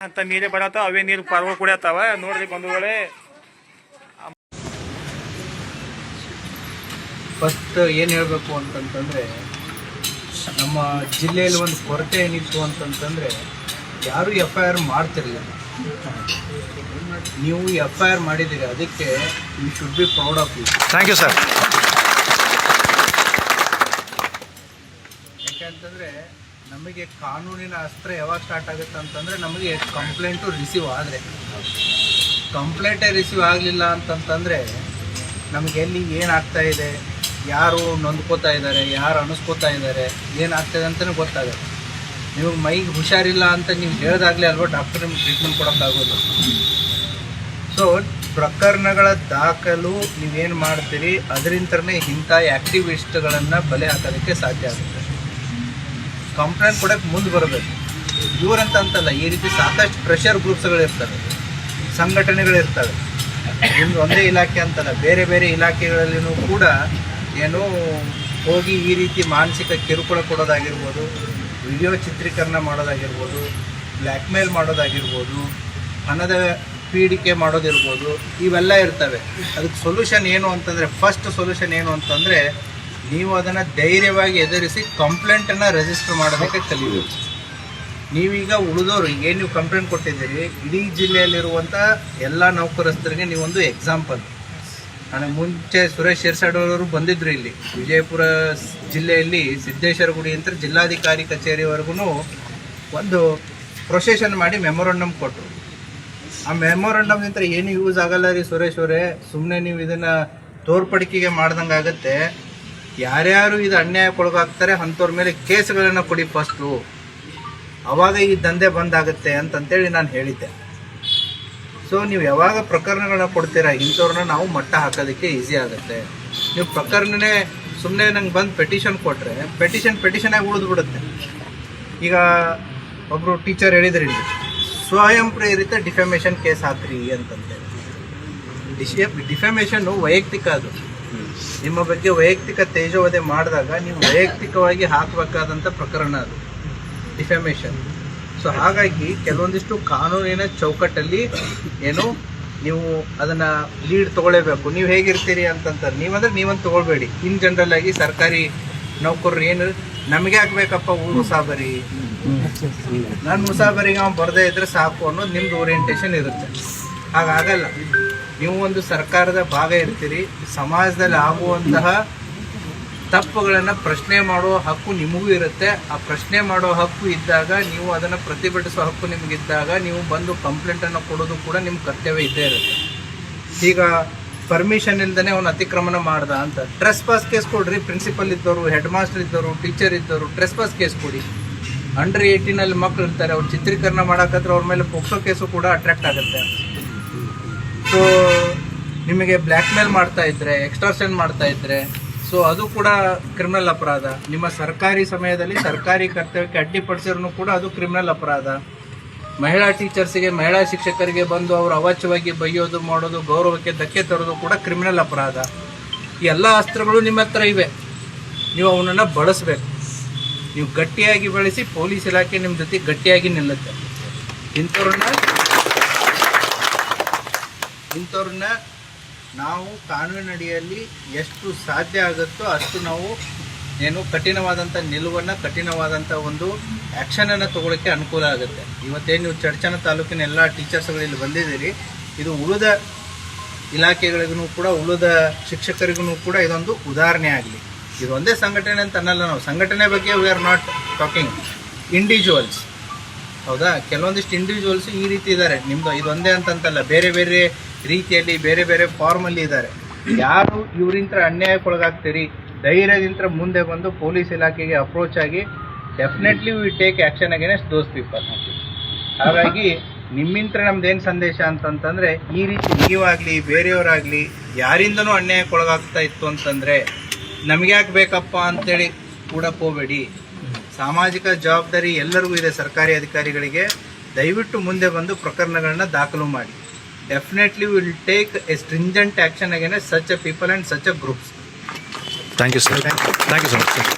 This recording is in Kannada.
ಅಂತ ನೀರೇ ಬರತ್ತಾವ, ಅವೇ ನೀರು ಪಾರ್ಗಳು ಕುಡಿಯತ್ತಾವ ನೋಡ್ರಿ ಬಂಧುಗಳೇ. ಫಸ್ಟ್ ಏನು ಹೇಳಬೇಕು ಅಂತಂತಂದರೆ, ನಮ್ಮ ಜಿಲ್ಲೆಯಲ್ಲಿ ಒಂದು ಕೊರತೆ ಏನಿತ್ತು ಅಂತಂತಂದರೆ ಯಾರೂ FIR ಮಾಡ್ತಿರಲಿಲ್ಲ. ನೀವು FIR ಮಾಡಿದ್ದೀರಿ, ಅದಕ್ಕೆ you should be proud of you. Thank you sir. ಯಾಕೆಂತಂದರೆ ನಮಗೆ ಕಾನೂನಿನ ಅಸ್ತ್ರ ಯಾವಾಗ ಸ್ಟಾರ್ಟ್ ಆಗುತ್ತೆ ಅಂತಂದರೆ ನಮಗೆ ಕಂಪ್ಲೇಂಟು ರಿಸೀವ್ ಆದರೆ. ಕಂಪ್ಲೇಂಟೇ ರಿಸೀವ್ ಆಗಲಿಲ್ಲ ಅಂತಂತಂದರೆ ನಮಗೆ ಎಲ್ಲಿ ಏನಾಗ್ತಾ ಇದೆ, ಯಾರು ನೊಂದ್ಕೋತಾ ಇದ್ದಾರೆ, ಯಾರು ಅನಿಸ್ಕೋತಾ ಇದ್ದಾರೆ, ಏನಾಗ್ತಾಯಿದೆ ಅಂತಲೇ ಗೊತ್ತಾಗುತ್ತೆ. ನಿಮಗೆ ಮೈಗೆ ಹುಷಾರಿಲ್ಲ ಅಂತ ನೀವು ಹೇಳಿದಾಗಲೇ ಅಲ್ವಾ ಡಾಕ್ಟರ್ ನಿಮ್ಗೆ ಟ್ರೀಟ್ಮೆಂಟ್ ಕೊಡೋಕ್ಕಾಗೋದು. ಸೊ ಪ್ರಕರಣಗಳ ದಾಖಲು ನೀವೇನು ಮಾಡ್ತೀರಿ ಅದರಿಂದನೇ ಇಂಥ ಆ್ಯಕ್ಟಿವಿಸ್ಟ್ಗಳನ್ನು ಬಲೆ ಹಾಕೋದಕ್ಕೆ ಸಾಧ್ಯ ಆಗುತ್ತೆ. ಕಂಪ್ಲೇಂಟ್ ಕೊಡೋಕ್ಕೆ ಮುಂದೆ ಬರಬೇಕು. ಇವರಂತ ಅಂತಲ್ಲ, ಈ ರೀತಿ ಸಾಕಷ್ಟು ಪ್ರೆಷರ್ ಗ್ರೂಪ್ಸ್ಗಳಿರ್ತವೆ, ಸಂಘಟನೆಗಳಿರ್ತವೆ. ನಿಮ್ದು ಒಂದೇ ಇಲಾಖೆ ಅಂತಲ್ಲ, ಬೇರೆ ಬೇರೆ ಇಲಾಖೆಗಳಲ್ಲಿನೂ ಕೂಡ ಏನು ಹೋಗಿ ಈ ರೀತಿ ಮಾನಸಿಕ ಕಿರುಕುಳ ಕೊಡೋದಾಗಿರ್ಬೋದು, ವಿಡಿಯೋ ಚಿತ್ರೀಕರಣ ಮಾಡೋದಾಗಿರ್ಬೋದು, ಬ್ಲ್ಯಾಕ್ ಮೇಲ್ ಮಾಡೋದಾಗಿರ್ಬೋದು, ಹಣದ ಪೀಡಿಕೆ ಮಾಡೋದಿರ್ಬೋದು, ಇವೆಲ್ಲ ಇರ್ತವೆ. ಅದಕ್ಕೆ ಸೊಲ್ಯೂಷನ್ ಏನು ಅಂತಂದರೆ, ಫಸ್ಟ್ ಸೊಲ್ಯೂಷನ್ ಏನು ಅಂತಂದರೆ ನೀವು ಅದನ್ನು ಧೈರ್ಯವಾಗಿ ಎದುರಿಸಿ ಕಂಪ್ಲೇಂಟನ್ನು ರಿಜಿಸ್ಟರ್ ಮಾಡೋದಕ್ಕೆ ಕಲಿಬೇಕು. ನೀವೀಗ ಉಳಿದವರು ಏನು ನೀವು ಕಂಪ್ಲೇಂಟ್ ಕೊಟ್ಟಿದ್ದೀರಿ, ಇಡೀ ಜಿಲ್ಲೆಯಲ್ಲಿರುವಂಥ ಎಲ್ಲ ನೌಕರಸ್ಥರಿಗೆ ನೀವೊಂದು ಎಕ್ಸಾಂಪಲ್. ನನಗೆ ಮುಂಚೆ ಸುರೇಶ್ ಶಿರ್ಸಾಡವರು ಬಂದಿದ್ದರು ಇಲ್ಲಿ ವಿಜಯಪುರ ಜಿಲ್ಲೆಯಲ್ಲಿ ಸಿದ್ದೇಶ್ವರ ಗುಡಿ ಅಂತ ಜಿಲ್ಲಾಧಿಕಾರಿ ಕಚೇರಿವರೆಗೂ ಒಂದು ಪ್ರೊಸೆಷನ್ ಮಾಡಿ ಮೆಮೊರಂಡಮ್ ಕೊಟ್ಟರು. ಆ ಮೆಮೊರಂಡಮ್ನಿಂದ ಏನು ಯೂಸ್ ಆಗಲ್ಲ ರೀ ಸುರೇಶ್ ಅವರೇ, ಸುಮ್ಮನೆ ನೀವು ಇದನ್ನು ತೋರ್ಪಡಿಕೆಗೆ ಮಾಡ್ದಂಗೆ ಆಗುತ್ತೆ. ಯಾರ್ಯಾರು ಇದು ಅನ್ಯಾಯಕ್ಕೊಳಗಾಗ್ತಾರೆ ಅಂಥವ್ರ ಮೇಲೆ ಕೇಸ್ಗಳನ್ನು ಕೊಡಿ ಫಸ್ಟು, ಆವಾಗ ಈ ದಂಧೆ ಬಂದಾಗುತ್ತೆ ಅಂತಂತೇಳಿ ನಾನು ಹೇಳಿದ್ದೆ. ಸೊ ನೀವು ಯಾವಾಗ ಪ್ರಕರಣಗಳನ್ನ ಕೊಡ್ತೀರಾ ಇಂಥವ್ರನ್ನ ನಾವು ಮಟ್ಟ ಹಾಕೋದಕ್ಕೆ ಈಸಿ ಆಗುತ್ತೆ. ನೀವು ಪ್ರಕರಣನೇ ಸುಮ್ಮನೆ ನಂಗೆ ಬಂದು ಪೆಟಿಷನ್ ಕೊಟ್ಟರೆ ಪೆಟಿಷನಾಗಿ ಉಳಿದ್ಬಿಡುತ್ತೆ. ಈಗ ಒಬ್ಬರು ಟೀಚರ್ ಹೇಳಿದ್ರಿ, ಸ್ವಯಂ ಪ್ರೇರಿತ ಡಿಫೆಮೇಷನ್ ಕೇಸ್ ಹಾಕ್ರಿ ಅಂತಂತೇಳಿ. ಡಿಫೆಮೇಷನ್ನು ವೈಯಕ್ತಿಕ, ಅದು ನಿಮ್ಮ ಬಗ್ಗೆ ವೈಯಕ್ತಿಕ ತೇಜೋವಧೆ ಮಾಡಿದಾಗ ನೀವು ವೈಯಕ್ತಿಕವಾಗಿ ಹಾಕಬೇಕಾದಂಥ ಪ್ರಕರಣ ಅದು ಡಿಫೆಮೇಷನ್. ಸೊ ಹಾಗಾಗಿ ಕೆಲವೊಂದಿಷ್ಟು ಕಾನೂನಿನ ಚೌಕಟ್ಟಲ್ಲಿ ಏನು ನೀವು ಅದನ್ನು ಲೀಡ್ ತೊಗೊಳ್ಳೇಬೇಕು. ನೀವು ಹೇಗಿರ್ತೀರಿ ಅಂತಂತಾರೆ, ನೀವಂತ ತೊಗೊಳ್ಬೇಡಿ. ಇನ್ ಜನರಲ್ ಆಗಿ ಸರ್ಕಾರಿ ನೌಕರರು ಏನು ನಮಗೆ ಹಾಕ್ಬೇಕಪ್ಪ ಊರು ಮುಸಾಬರಿ, ನನ್ನ ಮುಸಾಬರಿಗೆ ಅವ್ನು ಬರದೇ ಇದ್ರೆ ಸಾಕು ಅನ್ನೋದು ನಿಮ್ದು ಓರಿಯೆಂಟೇಷನ್ ಇರುತ್ತೆ. ಹಾಗಾಗಲ್ಲ. ನೀವು ಒಂದು ಸರ್ಕಾರದ ಭಾಗ ಇರ್ತೀರಿ, ಸಮಾಜದಲ್ಲಿ ಆಗುವಂತಹ ತಪ್ಪುಗಳನ್ನು ಪ್ರಶ್ನೆ ಮಾಡೋ ಹಕ್ಕು ನಿಮಗೂ ಇರುತ್ತೆ. ಆ ಪ್ರಶ್ನೆ ಮಾಡೋ ಹಕ್ಕು ಇದ್ದಾಗ, ನೀವು ಅದನ್ನು ಪ್ರತಿಭಟಿಸೋ ಹಕ್ಕು ನಿಮಗಿದ್ದಾಗ ನೀವು ಬಂದು ಕಂಪ್ಲೇಂಟನ್ನು ಕೊಡೋದು ಕೂಡ ನಿಮ್ಮ ಕರ್ತವ್ಯ ಇದ್ದೇ ಇರುತ್ತೆ. ಈಗ ಪರ್ಮಿಷನ್ ಇಲ್ದೇ ಅವನು ಅತಿಕ್ರಮಣ ಮಾಡ್ದ ಅಂತ ಟ್ರೆಸ್ ಪಾಸ್ ಕೇಸ್ ಕೊಡ್ರಿ. ಪ್ರಿನ್ಸಿಪಲ್ ಇದ್ದವರು, ಹೆಡ್ ಮಾಸ್ಟರ್ ಇದ್ದವರು, ಟೀಚರ್ ಇದ್ದವರು ಟ್ರೆಸ್ ಪಾಸ್ ಕೇಸ್ ಕೊಡಿ. ಅಂಡರ್ 18 ಮಕ್ಕಳು ಇರ್ತಾರೆ, ಅವ್ರು ಚಿತ್ರೀಕರಣ ಮಾಡೋಕ್ಕಾದ್ರೆ ಅವ್ರ ಮೇಲೆ ಪೋಕ್ಸೋ ಕೇಸು ಕೂಡ ಅಟ್ರಾಕ್ಟ್ ಆಗುತ್ತೆ. ಸೊ ನಿಮಗೆ ಬ್ಲ್ಯಾಕ್ ಮೇಲ್ ಮಾಡ್ತಾ ಇದ್ರೆ, ಎಕ್ಸ್ಟಾರ್ಷನ್ ಮಾಡ್ತಾ ಇದ್ರೆ, ಸೊ ಅದು ಕೂಡ ಕ್ರಿಮಿನಲ್ ಅಪರಾಧ. ನಿಮ್ಮ ಸರ್ಕಾರಿ ಸಮಯದಲ್ಲಿ ಸರ್ಕಾರಿ ಕರ್ತವ್ಯಕ್ಕೆ ಅಡ್ಡಿಪಡಿಸಿದ್ರು ಕೂಡ ಅದು ಕ್ರಿಮಿನಲ್ ಅಪರಾಧ. ಮಹಿಳಾ ಟೀಚರ್ಸಿಗೆ, ಮಹಿಳಾ ಶಿಕ್ಷಕರಿಗೆ ಬಂದು ಅವರು ಅವಾಚ್ಯವಾಗಿ ಬೈಯೋದು, ಮಾಡೋದು, ಗೌರವಕ್ಕೆ ಧಕ್ಕೆ ತರೋದು ಕೂಡ ಕ್ರಿಮಿನಲ್ ಅಪರಾಧ. ಈ ಎಲ್ಲ ಅಸ್ತ್ರಗಳು ನಿಮ್ಮ ಹತ್ರ ಇವೆ, ನೀವು ಅವನನ್ನು ಬಳಸಬೇಕು. ನೀವು ಗಟ್ಟಿಯಾಗಿ ಬಳಸಿ, ಪೊಲೀಸ್ ಇಲಾಖೆ ನಿಮ್ಮ ಜೊತೆ ಗಟ್ಟಿಯಾಗಿ ನಿಲ್ಲುತ್ತೆ. ಇಂಥವ್ರನ್ನ ನಾವು ಕಾನೂನಿನಡಿಯಲ್ಲಿ ಎಷ್ಟು ಸಾಧ್ಯ ಆಗುತ್ತೋ ಅಷ್ಟು ನಾವು ಏನು ಕಠಿಣವಾದಂಥ ನಿಲುವನ್ನು, ಕಠಿಣವಾದಂಥ ಒಂದು ಆ್ಯಕ್ಷನನ್ನು ತೊಗೊಳಕ್ಕೆ ಅನುಕೂಲ ಆಗುತ್ತೆ. ಇವತ್ತೇನು ನೀವು ಚಡ್ಚನ ತಾಲೂಕಿನ ಎಲ್ಲ ಟೀಚರ್ಸ್ಗಳಲ್ಲಿ ಬಂದಿದ್ದೀರಿ, ಇದು ಉಳಿದ ಇಲಾಖೆಗಳಿಗೂ ಕೂಡ, ಉಳಿದ ಶಿಕ್ಷಕರಿಗೂ ಕೂಡ ಇದೊಂದು ಉದಾಹರಣೆ ಆಗಲಿ. ಇದು ಒಂದೇ ಸಂಘಟನೆ ಅಂತ ಅನ್ನಲ್ಲ. ನಾವು ಸಂಘಟನೆ ಬಗ್ಗೆ we are not talking, individuals. ಹೌದಾ, ಕೆಲವೊಂದಿಷ್ಟು ಇಂಡಿವಿಜುವಲ್ಸ್ ಈ ರೀತಿ ಇದ್ದಾರೆ. ನಿಮ್ಮದು ಇದೊಂದೇ ಅಂತಂತಲ್ಲ, ಬೇರೆ ಬೇರೆ ರೀತಿಯಲ್ಲಿ, ಬೇರೆ ಬೇರೆ ಫಾರ್ಮಲ್ಲಿ ಇದ್ದಾರೆ. ಯಾರು ಇವರಿಂತ ಅನ್ಯಾಯಕ್ಕೊಳಗಾಗ್ತೀರಿ, ಧೈರ್ಯದಿಂದ ಮುಂದೆ ಬಂದು ಪೊಲೀಸ್ ಇಲಾಖೆಗೆ ಅಪ್ರೋಚ್ ಆಗಿ definitely we take action against those people. ಹಾಗಾಗಿ ನಿಮ್ಮಿಂತ್ರ ನಮ್ದೇನು ಸಂದೇಶ ಅಂತಂತಂದರೆ, ಈ ರೀತಿ ನೀವಾಗಲಿ ಬೇರೆಯವರಾಗಲಿ ಯಾರಿಂದನೂ ಅನ್ಯಾಯಕ್ಕೊಳಗಾಗ್ತಾ ಇತ್ತು ಅಂತಂದರೆ ನಮಗೆ ಯಾಕೆ ಬೇಕಪ್ಪ ಅಂತೇಳಿ ಕೂಡ ಹೋಗಬೇಡಿ. ಸಾಮಾಜಿಕ ಜವಾಬ್ದಾರಿ ಎಲ್ಲರಿಗೂ ಇದೆ, ಸರ್ಕಾರಿ ಅಧಿಕಾರಿಗಳಿಗೆ. ದಯವಿಟ್ಟು ಮುಂದೆ ಬಂದು ಪ್ರಕರಣಗಳನ್ನ ದಾಖಲು ಮಾಡಿ. Definitely will take a stringent action against such a people and such a groups. Thank you sir. Thank you so much sir.